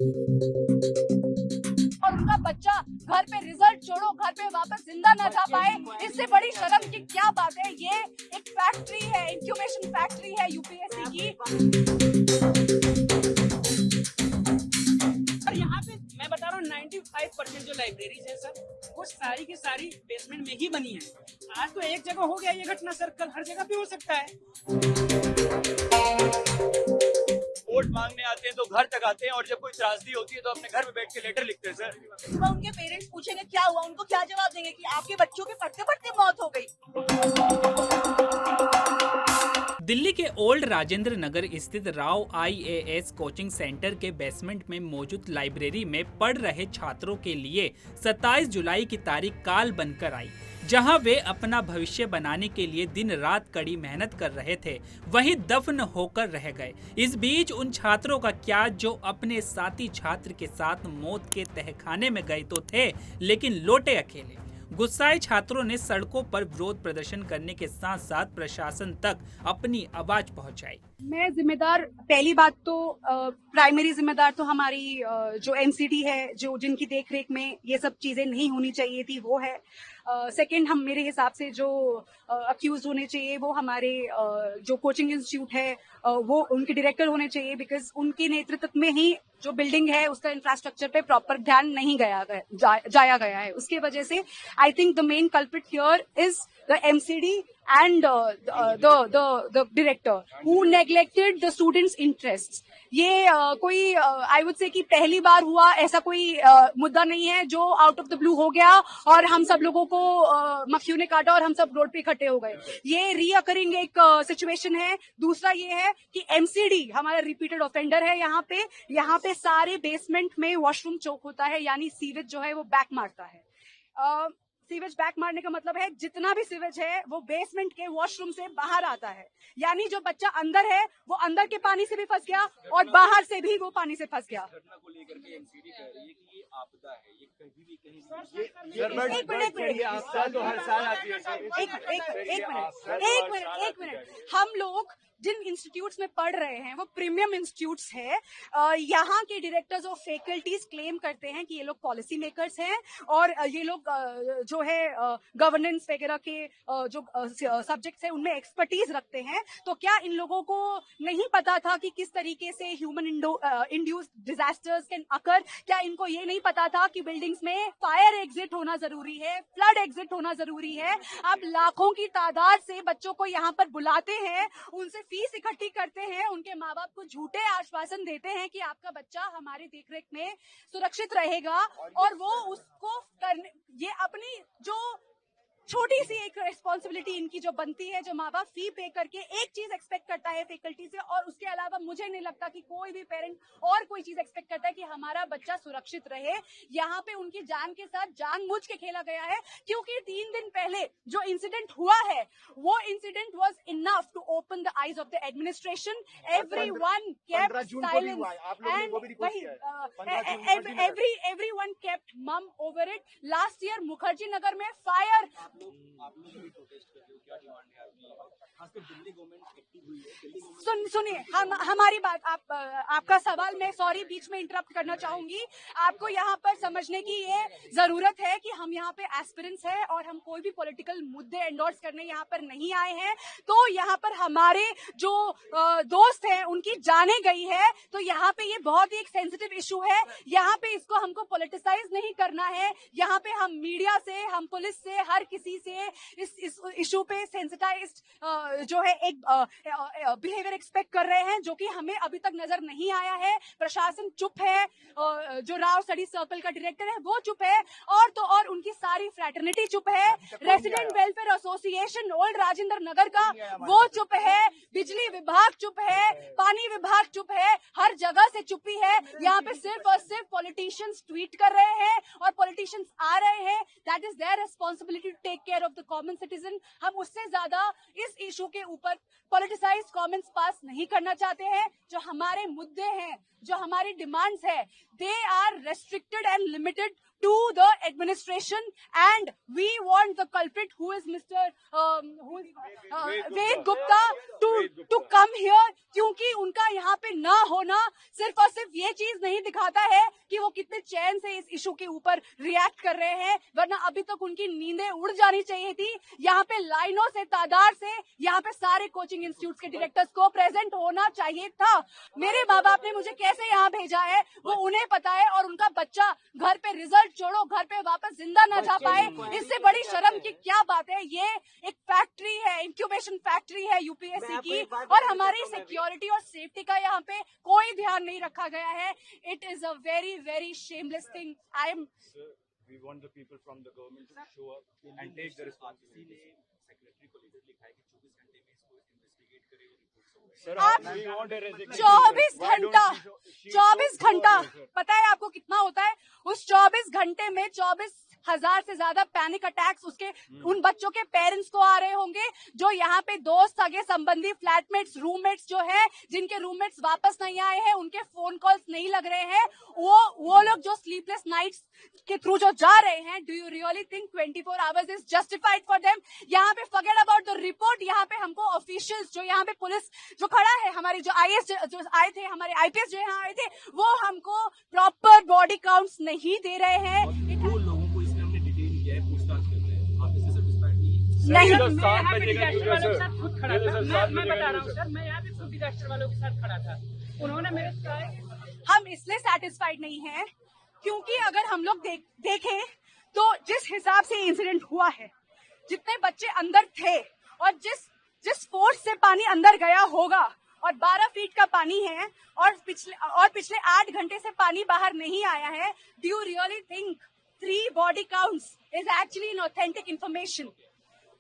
और उनका बच्चा घर पे रिजल्ट छोड़ो, घर पे वापस जिंदा न जा पाए, इससे बड़ी शर्म की क्या बात है। ये एक फैक्ट्री है, इंक्यूबेशन फैक्ट्री है यूपीएससी की। और यहाँ पे मैं बता रहा हूँ 95% जो लाइब्रेरीज है सर, वो सारी की सारी बेसमेंट में ही बनी है। आज तो एक जगह हो गया ये घटना सर, कल हर जगह पे हो सकता है। वोट मांगने आते हैं तो घर तक आते हैं, और जब कोई त्रासदी होती है तो अपने घर में बैठ के लेटर लिखते हैं सर। सुबह उनके पेरेंट्स पूछेंगे क्या हुआ, उनको क्या जवाब देंगे कि आपके बच्चों के पढ़ते पढ़ते मौत हो गई। दिल्ली के ओल्ड राजेंद्र नगर स्थित राव IAS कोचिंग सेंटर के बेसमेंट में मौजूद लाइब्रेरी में पढ़ रहे छात्रों के लिए 27 जुलाई की तारीख काल बनकर आई, जहां वे अपना भविष्य बनाने के लिए दिन रात कड़ी मेहनत कर रहे थे, वहीं दफन होकर रह गए। इस बीच उन छात्रों का क्या जो अपने साथी छात्र के साथ मौत के तहखाने में गए तो थे, लेकिन लौटे अकेले। गुस्साए छात्रों ने सड़कों पर विरोध प्रदर्शन करने के साथ साथ प्रशासन तक अपनी आवाज पहुंचाई। मैं जिम्मेदार, पहली बात तो प्राइमरी जिम्मेदार तो हमारी जो एमसीडी है, जो जिनकी देखरेख में ये सब चीजें नहीं होनी चाहिए थी, वो है। सेकंड, हम मेरे हिसाब से जो अक्यूज होने चाहिए वो हमारे जो कोचिंग इंस्टीट्यूट है वो उनके डायरेक्टर होने चाहिए, बिकॉज उनके नेतृत्व में ही जो बिल्डिंग है उसका इंफ्रास्ट्रक्चर पे प्रॉपर ध्यान नहीं जाया गया है। उसके वजह से I think the main culprit here is the MCD and the director who neglected the students' interests. ये कोई आई वुड से कि पहली बार हुआ ऐसा कोई मुद्दा नहीं है जो आउट ऑफ द ब्लू हो गया और हम सब लोगों को मक्खियों ने काटा और हम सब रोड पे इकट्ठे हो गए। ये रीअकरिंग एक सिचुएशन है। दूसरा ये है कि एमसीडी हमारा रिपीटेड ऑफेंडर है। यहाँ पे सारे बेसमेंट में वॉशरूम चौक होता है, यानी सीवेज जो है वो बैक मारता है। सीवेज बैक मारने का मतलब है जितना भी सीवेज है वो बेसमेंट के वॉशरूम से बाहर आता है, यानी जो बच्चा अंदर है वो अंदर के पानी से भी फंस गया और बाहर से भी वो पानी से फंस गया। घटना को लेकर के एमसीडी कह रही है कि ये आपदा है, ये कभी भी कहीं एक मिनट, हम लोग जिन इंस्टीट्यूट्स में पढ़ रहे हैं वो प्रीमियम इंस्टीट्यूट्स हैं। यहाँ के डायरेक्टर्स और फैकल्टीज क्लेम करते हैं कि ये लोग पॉलिसी मेकर्स हैं और ये लोग जो है गवर्नेंस वगैरह के जो सब्जेक्ट्स हैं उनमें एक्सपर्टीज रखते हैं। तो क्या इन लोगों को नहीं पता था कि किस तरीके से human induced disasters can occur? क्या इनको ये नहीं पता था कि बिल्डिंग्स में फायर एग्जिट होना जरूरी है, फ्लड एग्जिट होना जरूरी है? आप लाखों की तादाद से बच्चों को यहाँ पर बुलाते हैं, उनसे फीस इकट्ठी करते हैं, उनके माँ बाप को झूठे आश्वासन देते हैं कि आपका बच्चा हमारी देखरेख में सुरक्षित रहेगा, और वो उसको करने, ये अपनी जो छोटी सी एक रिस्पॉन्सिबिलिटी इनकी जो बनती है, जो माँ बाप फी पे करके एक चीज एक्सपेक्ट करता है फैकल्टी से, और उसके अलावा मुझे नहीं लगता कि कोई भी पेरेंट और कोई चीज एक्सपेक्ट करता है कि हमारा बच्चा सुरक्षित रहे। यहाँ पे उनकी जान के साथ जानबूझ के खेला गया है, क्योंकि 3 दिन पहले जो इंसिडेंट हुआ है वो incident was enough to open the eyes of the administration. Everyone kept silence and everyone kept mum over it. Last year Mukherjee Nagar में फायर। आप लोग भी प्रोटेस्ट कर रहे हो, क्या डिमांड है आपकी? खासकर दिल्ली गवर्नमेंट एक्टिव हुई है, दिल्ली गवर्नमेंट सुनिए, हमारी बात, आपका सवाल मैं सॉरी बीच में इंटरप्ट करना चाहूंगी। आपको यहाँ पर समझने की ये जरूरत है कि हम यहाँ पे एस्पिरेंट्स हैं और हम कोई भी पॉलिटिकल मुद्दे एंडोर्स करने यहाँ पर नहीं आए हैं। तो यहाँ पर हमारे जो दोस्त हैं उनकी जाने गई है, तो यहाँ पे ये बहुत ही एक सेंसिटिव इशू है। यहाँ पे इसको हमको पॉलिटिसाइज नहीं करना है। यहाँ पे हम मीडिया से, हम पुलिस से, हर किसी से इस इशू पे सेंसिटाइज्ड जो है एक बिहेवियर एक्सपेक्ट कर रहे हैं, जो कि हमें अभी तक नजर नहीं आया है। प्रशासन चुप है, जो राव स्टडी सर्कल का डायरेक्टर है वो चुप है, और तो और उनकी सारी फ्रैटर्निटी चुप है। Resident welfare association old Rajinder Nagar का वो चुप है, बिजली विभाग चुप है, पानी विभाग चुप है, हर जगह से चुप्पी है। यहाँ पे सिर्फ और सिर्फ पॉलिटिशियंस ट्वीट कर रहे हैं और पॉलिटिशियंस आ रहे हैं। That is their responsibility to take care of the common citizen. हम उससे ज्यादा इस इशू के ऊपर पॉलिटिसाइज कमेंट्स पास नहीं करना चाहते हैं। जो हमारे मुद्दे हैं, जो हमारी डिमांड्स है, they are restricted and limited to the administration, and we want the culprit, who is Mr. Ved Gupta, to come here, क्योंकि उनका यहाँ पे ना होना सिर्फ और सिर्फ ये चीज नहीं दिखाता है कि वो कितने चैन से इस इशू के ऊपर रिएक्ट कर रहे हैं, वरना अभी तक उनकी नींदें उड़ जानी चाहिए थी। यहाँ पे लाइनों से, तादाद से यहाँ पे सारे कोचिंग इंस्टीट्यूट के डायरेक्टर्स को प्रेजेंट होना चाहिए था। मेरे माँ बाप ने मुझे कैसे यहाँ भेजा है वो उन्हें पता है, और उनका बच्चा घर पे रिजल्ट छोड़ो, घर पे वापस जिंदा ना जा पाए, इससे बड़ी शर्म की क्या बात है। ये एक फैक्ट्री है, इंक्यूबेशन फैक्ट्री है यूपीएससी की, और हमारी सिक्योरिटी और सेफ्टी का यहाँ पे कोई ध्यान नहीं रखा गया है। It is a very very shameless thing. We want the people from the government to show up and take the responsibility. Secretary को लेकर लिखा है कि 24 घंटे में इसको इन्वेस्टिगेट करे और रिपोर्ट। 24 घंटा पता है आपको कितना होता है? उस 24 घंटे में 24,000 से ज्यादा पैनिक अटैक्स उसके उन बच्चों के पेरेंट्स को आ रहे होंगे, जो यहाँ पे दोस्त, सगे संबंधी, फ्लैटमेट्स, रूममेट्स जो है, जिनके रूममेट्स वापस नहीं आए हैं, उनके फोन कॉल्स नहीं लग रहे हैं, वो लोग जो स्लीपलेस नाइट्स के थ्रू जो जा रहे हैं, do you really think 24 hours is justified for them? यहाँ पे फॉरगेट अबाउट द रिपोर्ट, यहाँ पे हमको ऑफिशियल्स जो यहाँ पे पुलिस जो खड़ा है, हमारी जो आईएएस जो आए थे, हमारे आईपीएस जो यहाँ आए थे, वो हमको प्रॉपर बॉडी काउंट्स नहीं दे रहे हैं। नहीं, खुद खड़ा था, मैं बता रहा हूँ सर, मैं यहाँ पे खुद डिजास्टर वालों के साथ खड़ा था, उन्होंने मेरे हम इसलिए सेटिस्फाइड नहीं हैं क्योंकि अगर हम लोग देखें तो जिस हिसाब से इंसिडेंट हुआ है, जितने बच्चे अंदर थे और जिस फोर्स से पानी अंदर गया होगा, और 12 फीट का पानी है, और पिछले 8 घंटे से पानी बाहर नहीं आया है। Do you really think 3 body counts is actually an authentic information?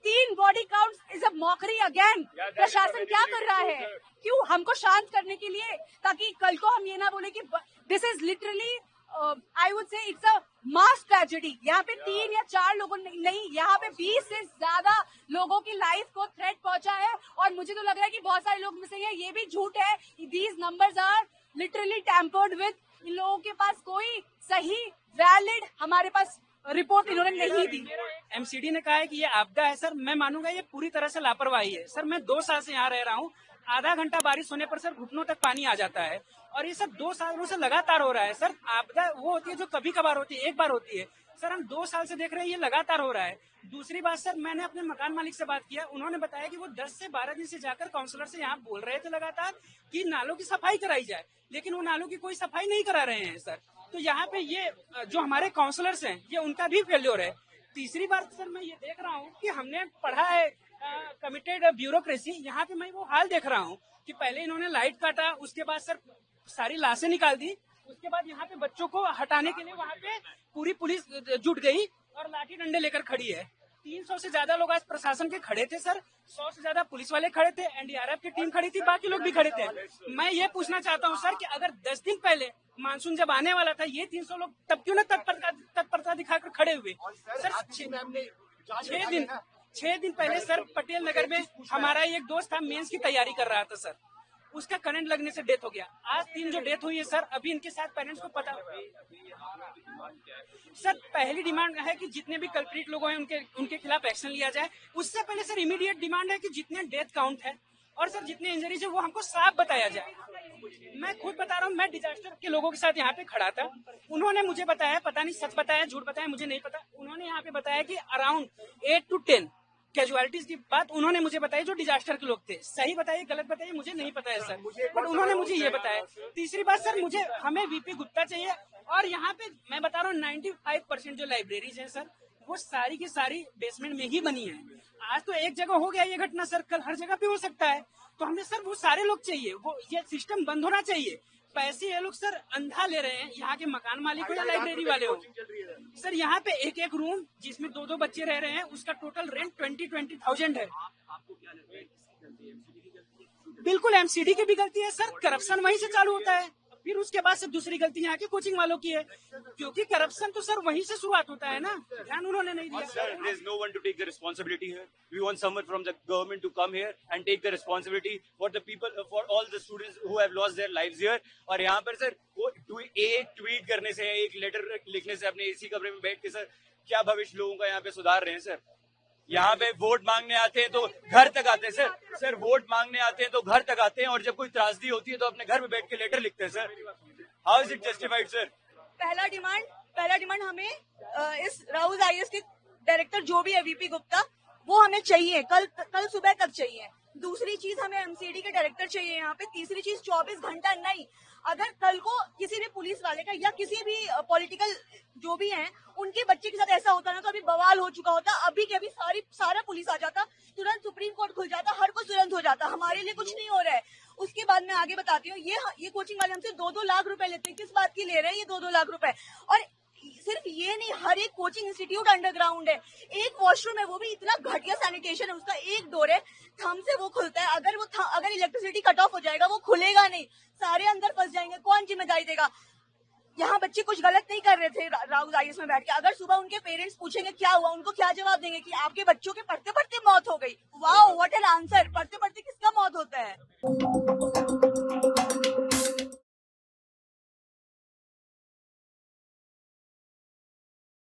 3 body counts is a mockery again. प्रशासन क्या कर रहा है? क्यों? हमको शांत करने के लिए, ताकि कल को हम ये ना बोले कि this is literally I would say it's a mass tragedy. यहाँ पे 3 या 4 लोगों नहीं, यहाँ पे 20 से ज्यादा लोगों की लाइफ को थ्रेट पहुंचा है, और मुझे तो लग रहा है कि बहुत सारे लोग मिसिंग है। ये भी झूठ है, these numbers are literally tampered with. इन लोगों के पास कोई सही वैलिड हमारे पास रिपोर्ट इन्होंने नहीं दी। एमसीडी ने कहा है कि ये आपदा है सर, मैं मानूंगा ये पूरी तरह से लापरवाही है सर। मैं 2 साल से यहाँ रह रहा हूँ, आधा घंटा बारिश होने पर सर घुटनों तक पानी आ जाता है, और ये सब 2 सालों से लगातार हो रहा है सर। आपदा वो होती है जो कभी कभार होती है, एक बार होती है सर। हम 2 साल से देख रहे हैं, ये लगातार हो रहा है। दूसरी बात सर, मैंने अपने मकान मालिक से बात किया, उन्होंने बताया कि वो 10 से 12 दिन से जाकर काउंसलर से यहाँ बोल रहे थे लगातार कि नालों की सफाई कराई जाए, लेकिन वो नालों की कोई सफाई नहीं करा रहे हैं सर। तो यहाँ पे ये जो हमारे काउंसलर्स हैं, ये उनका भी फेल्योर है। तीसरी बात सर, मैं ये देख रहा हूँ कि हमने पढ़ा है कमिटेड ब्यूरोक्रेसी, यहाँ पे मैं वो हाल देख रहा हूँ कि पहले इन्होंने लाइट काटा, उसके बाद सर सारी लाशें निकाल दी, उसके बाद यहाँ पे बच्चों को हटाने के लिए वहाँ पे पूरी पुलिस जुट गई और लाठी डंडे लेकर खड़ी है। 300 से ज्यादा लोग आज प्रशासन के खड़े थे सर, 100 से ज्यादा पुलिस वाले खड़े थे, एनडीआरएफ की टीम खड़ी थी, बाकी लोग भी खड़े थे। मैं ये पूछना चाहता हूँ सर कि अगर 10 दिन पहले मानसून जब आने वाला था, ये 300 लोग तब क्यों न तत्परता दिखाकर खड़े हुए सर? 6 दिन पहले सर पटेल नगर में हमारा एक दोस्त था, मेंस की तैयारी कर रहा था सर, उसका करंट लगने से डेथ हो गया। आज 3 जो डेथ हुई है सर, अभी इनके साथ पेरेंट्स को पता सर। पहली डिमांड है कि जितने भी कल्प्रिट लोग हैं उनके खिलाफ एक्शन लिया जाए। उससे पहले सर इमीडिएट डिमांड है कि जितने डेथ काउंट है और सर जितने इंजरीज है वो हमको साफ बताया जाए। मैं खुद बता रहा हूँ, मैं डिजास्टर के लोगों के साथ यहाँ पे खड़ा था, उन्होंने मुझे बताया, पता नहीं सच बताया झूठ बताया मुझे नहीं पता, उन्होंने यहाँ पे बताया कि अराउंड 8 to 10 कैजुअलिटीज की बात उन्होंने मुझे बताई, जो डिजास्टर के लोग थे। सही बताइए गलत बताइए मुझे नहीं पता है सर, बट उन्होंने मुझे ये बताया। तीसरी बात सर, हमें वीपी गुप्ता चाहिए, और यहाँ पे मैं बता रहा हूँ 95% जो लाइब्रेरीज हैं सर, वो सारी की सारी बेसमेंट में ही बनी है। आज तो एक जगह हो गया ये घटना सर, कल हर जगह पे हो सकता है। तो हमें सर वो सारे लोग चाहिए, वो ये सिस्टम बंद होना चाहिए। पैसे ये लोग सर अंधा ले रहे हैं, यहाँ के मकान मालिक हो या लाइब्रेरी वाले हो सर। यहाँ पे एक रूम जिसमें 2-2 बच्चे रह रहे हैं, उसका टोटल रेंट 20,000 है। बिल्कुल एमसीडी की भी गलती है सर, करप्शन वहीं से चालू होता है। फिर उसके बाद से दूसरी गलती यहाँ के कोचिंग वालों की है, क्योंकि करप्शन तो सर वहीं से शुरुआत होता है ना, ध्यान उन्होंने नहीं दिया। Sir, there is no one to take the responsibility here. We want someone from the government to come here and take the responsibility for the people, for all the students who have lost their lives here. और यहाँ पर sir वो एक tweet करने से, एक letter लिखने से अपने एसी कमरे में बैठ के सर क्या भविष्य लोगों का यहाँ पे सुधार रहे हैं सर। यहाँ पे वोट मांगने आते हैं तो घर तक आते हैं सर वोट मांगने आते हैं तो घर तक आते हैं, और जब कोई त्रासदी होती है तो अपने घर में बैठ के लेटर लिखते हैं sir. How is it justified sir? पहला डिमांड हमें इस राउज आईएएस के डायरेक्टर जो भी है वीपी गुप्ता, वो हमें चाहिए, कल सुबह तक चाहिए। दूसरी चीज हमें एमसीडी के डायरेक्टर चाहिए यहाँ पे। तीसरी चीज 24 घंटा नहीं, अगर कल को किसी भी पुलिस वाले का या किसी भी पॉलिटिकल जो भी हैं उनके बच्चे के साथ ऐसा होता ना तो अभी बवाल हो चुका होता, अभी के अभी सारा पुलिस आ जाता, तुरंत सुप्रीम कोर्ट खुल जाता, हर कुछ तुरंत हो जाता। हमारे लिए कुछ नहीं हो रहा है। उसके बाद मैं आगे बताती हूँ, ये कोचिंग वाले हमसे 2-2 लाख रुपए लेते हैं। किस बात की ले रहे हैं ये 2-2 लाख रुपए? और सिर्फ ये नहीं, हर एक कोचिंग इंस्टीट्यूट अंडरग्राउंड है। एक वॉशरूम है, वो भी इतना घटिया सैनिटेशन है, उसका एक डोर है, थंब से वो खुलता है। अगर इलेक्ट्रिसिटी कट ऑफ हो जाएगा वो खुलेगा नहीं, सारे अंदर फंस जाएंगे, कौन जिम्मेदारी देगा? यहाँ बच्चे कुछ गलत नहीं कर रहे थे राउज आईएएस में बैठ के। अगर सुबह उनके पेरेंट्स पूछेंगे क्या हुआ, उनको क्या जवाब देंगे कि आपके बच्चों के पढ़ते पढ़ते मौत हो गई। Wow, what an answer! पढ़ते पढ़ते किसका मौत होता है?